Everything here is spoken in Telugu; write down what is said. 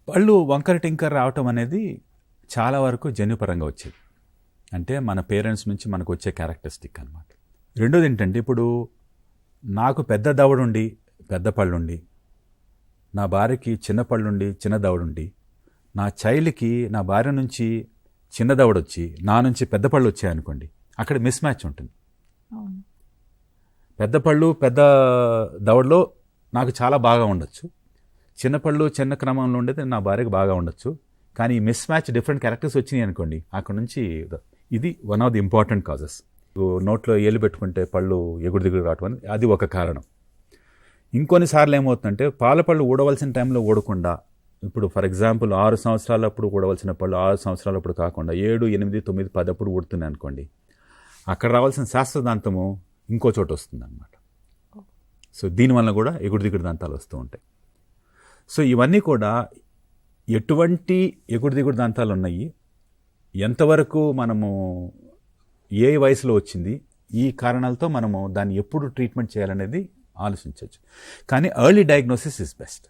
పళ్ళు వంకర టింకర్ రావటం అనేది చాలా వరకు జన్యుపరంగా వచ్చేది. అంటే మన పేరెంట్స్ నుంచి మనకు వచ్చే క్యారెక్టరిస్టిక్ అనమాట. రెండోది ఏంటంటే, ఇప్పుడు నాకు పెద్ద దవడుండి పెద్ద పళ్ళుండి, నా భార్యకి చిన్న పళ్ళుండి చిన్న దవడుండి, నా చైల్డ్కి నా భార్య నుంచి చిన్న దవడొచ్చి నా నుంచి పెద్ద పళ్ళు వచ్చాయనుకోండి, అక్కడ మిస్ మ్యాచ్ ఉంటుంది. పెద్ద పళ్ళు పెద్ద దవడలో నాకు చాలా బాగా ఉండొచ్చు, చిన్న పళ్ళు చిన్న క్రమంలో ఉండేది నా భార్యకు బాగా ఉండొచ్చు. కానీ మిస్ మ్యాచ్ డిఫరెంట్ క్యారెక్టర్స్ వచ్చినాయి అనుకోండి, అక్కడ నుంచి ఇది one of the important causes. నోట్లో ఏలు పెట్టుకుంటే పళ్ళు ఎగుడు దిగుడు రావటం అనేది అది ఒక కారణం. ఇంకొన్నిసార్లు ఏమవుతుందంటే, పాల పళ్ళు ఊడవలసిన టైంలో ఊడకుండా, ఇప్పుడు ఫర్ ఎగ్జాంపుల్ 6 సంవత్సరాలప్పుడు ఊడవలసిన పళ్ళు 6 సంవత్సరాలప్పుడు కాకుండా 7, 8, 9, 10 అప్పుడు ఊడుతున్నాయి అనుకోండి, అక్కడ రావాల్సిన శాస్త్రదాంతము ఇంకో చోట వస్తుంది అనమాట. సో దీనివల్ల కూడా ఎగుడు దిగుడు దంతాలు వస్తూ ఉంటాయి. సో ఇవన్నీ కూడా ఎటువంటి ఎగుడు దిగుడు దంతాలు ఉన్నాయి, ఎంతవరకు మనము ఏ వయసులో వచ్చింది, ఈ కారణాలతో మనము దాన్ని ఎప్పుడు ట్రీట్మెంట్ చేయాలనేది ఆలోచించవచ్చు. కానీ ఎర్లీ డయాగ్నోసిస్ ఇస్ బెస్ట్.